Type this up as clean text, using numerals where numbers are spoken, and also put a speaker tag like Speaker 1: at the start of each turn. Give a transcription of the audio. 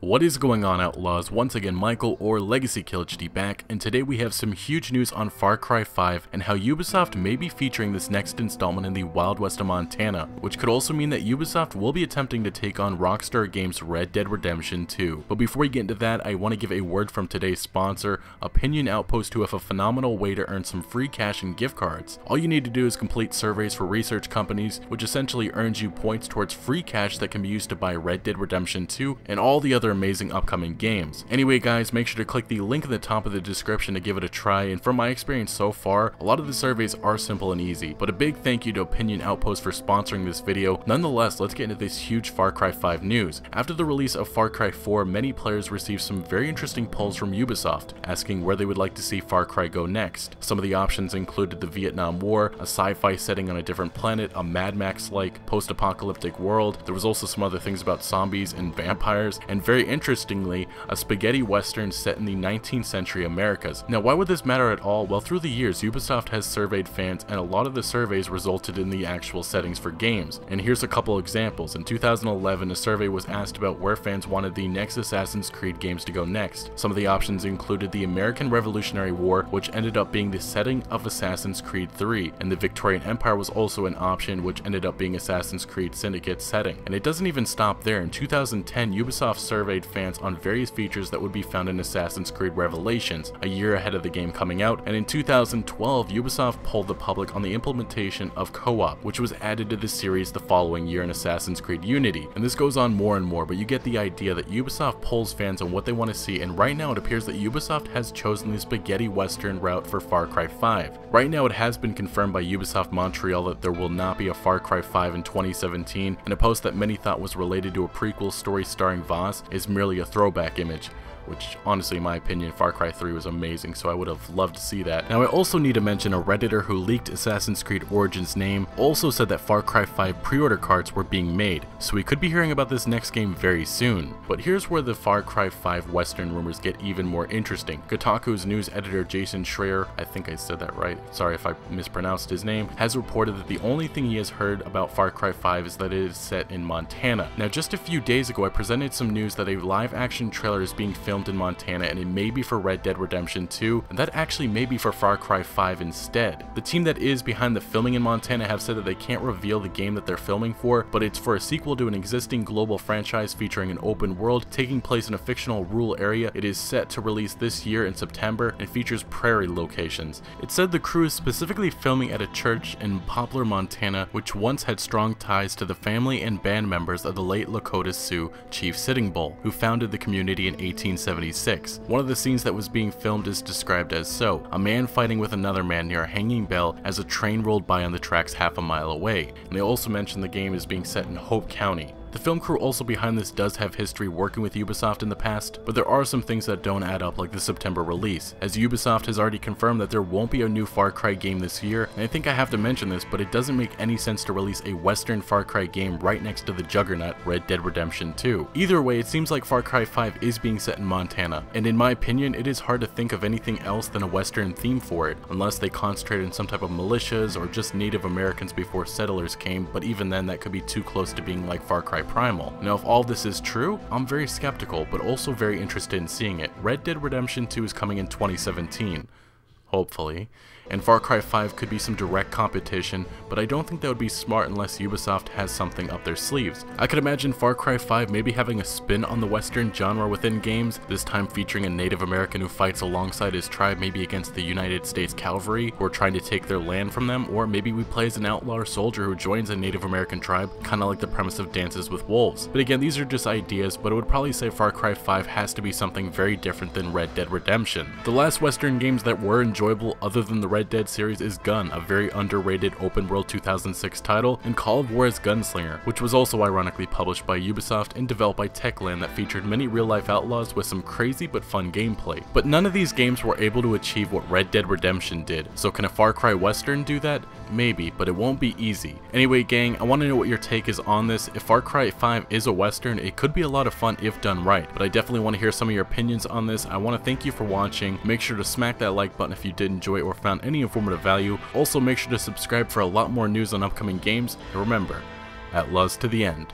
Speaker 1: What is going on, Outlaws? Once again, Michael or Legacy Kill HD back, and today we have some huge news on Far Cry 5 and how Ubisoft may be featuring this next installment in the Wild West of Montana, which could also mean that Ubisoft will be attempting to take on Rockstar Games' Red Dead Redemption 2. But before we get into that, I want to give a word from today's sponsor, Opinion Outpost, who have a phenomenal way to earn some free cash and gift cards. All you need to do is complete surveys for research companies, which essentially earns you points towards free cash that can be used to buy Red Dead Redemption 2 and all the other amazing upcoming games. Anyway guys, make sure to click the link in the top of the description to give it a try, and from my experience so far, a lot of the surveys are simple and easy. But a big thank you to Opinion Outpost for sponsoring this video. Nonetheless, let's get into this huge Far Cry 5 news. After the release of Far Cry 4, many players received some very interesting polls from Ubisoft, asking where they would like to see Far Cry go next. Some of the options included the Vietnam War, a sci-fi setting on a different planet, a Mad Max-like post-apocalyptic world. There was also some other things about zombies and vampires, and very interestingly, a spaghetti western set in the 19th century Americas. Now, why would this matter at all? Well, through the years, Ubisoft has surveyed fans, and a lot of the surveys resulted in the actual settings for games. And here's a couple examples. In 2011, a survey was asked about where fans wanted the next Assassin's Creed games to go next. Some of the options included the American Revolutionary War, which ended up being the setting of Assassin's Creed 3, and the Victorian Empire was also an option, which ended up being Assassin's Creed Syndicate's setting. And it doesn't even stop there. In 2010, Ubisoft surveyed fans on various features that would be found in Assassin's Creed Revelations, a year ahead of the game coming out, and in 2012, Ubisoft polled the public on the implementation of co-op, which was added to the series the following year in Assassin's Creed Unity. And this goes on more and more, but you get the idea that Ubisoft polls fans on what they want to see, and right now it appears that Ubisoft has chosen the spaghetti western route for Far Cry 5. Right now it has been confirmed by Ubisoft Montreal that there will not be a Far Cry 5 in 2017, and a post that many thought was related to a prequel story starring Voss is merely a throwback image, which honestly, in my opinion, Far Cry 3 was amazing, so I would have loved to see that. Now, I also need to mention a Redditor who leaked Assassin's Creed Origins' name also said that Far Cry 5 pre-order cards were being made, so we could be hearing about this next game very soon. But here's where the Far Cry 5 Western rumors get even more interesting. Kotaku's news editor Jason Schreier, I think I said that right, sorry if I mispronounced his name, has reported that the only thing he has heard about Far Cry 5 is that it is set in Montana. Now, just a few days ago, I presented some news that a live-action trailer is being filmed in Montana, and it may be for Red Dead Redemption 2, and that actually may be for Far Cry 5 instead. The team that is behind the filming in Montana have said that they can't reveal the game that they're filming for, but it's for a sequel to an existing global franchise featuring an open world taking place in a fictional rural area. It is set to release this year in September and features prairie locations. It said the crew is specifically filming at a church in Poplar, Montana, which once had strong ties to the family and band members of the late Lakota Sioux Chief Sitting Bull, who founded the community in 1876. One of the scenes that was being filmed is described as so: a man fighting with another man near a hanging bell as a train rolled by on the tracks half a mile away. And they also mentioned the game is being set in Hope County. The film crew also behind this does have history working with Ubisoft in the past, but there are some things that don't add up, like the September release, as Ubisoft has already confirmed that there won't be a new Far Cry game this year. And I think I have to mention this, but it doesn't make any sense to release a Western Far Cry game right next to the juggernaut Red Dead Redemption 2. Either way, it seems like Far Cry 5 is being set in Montana, and in my opinion, it is hard to think of anything else than a Western theme for it, unless they concentrate on some type of militias or just Native Americans before settlers came, but even then that could be too close to being like Far Cry Primal. Now, if all this is true, I'm very skeptical, but also very interested in seeing it. Red Dead Redemption 2 is coming in 2017. Hopefully. And Far Cry 5 could be some direct competition, but I don't think that would be smart unless Ubisoft has something up their sleeves. I could imagine Far Cry 5 maybe having a spin on the Western genre within games, this time featuring a Native American who fights alongside his tribe, maybe against the United States Cavalry, who are trying to take their land from them, or maybe we play as an outlaw soldier who joins a Native American tribe, kinda like the premise of Dances with Wolves. But again, these are just ideas, but I would probably say Far Cry 5 has to be something very different than Red Dead Redemption. The last Western games that were enjoyable other than the Red Dead series is Gun, a very underrated open world 2006 title, and Call of War as Gunslinger, which was also ironically published by Ubisoft and developed by Techland, that featured many real-life outlaws with some crazy but fun gameplay. But none of these games were able to achieve what Red Dead Redemption did, so can a Far Cry Western do that? Maybe, but it won't be easy. Anyway gang, I want to know what your take is on this. If Far Cry 5 is a Western, it could be a lot of fun if done right, but I definitely want to hear some of your opinions on this. I want to thank you for watching. Make sure to smack that like button if you did enjoy or found any informative value. Also make sure to subscribe for a lot more news on upcoming games, and remember, Outlaws to the end.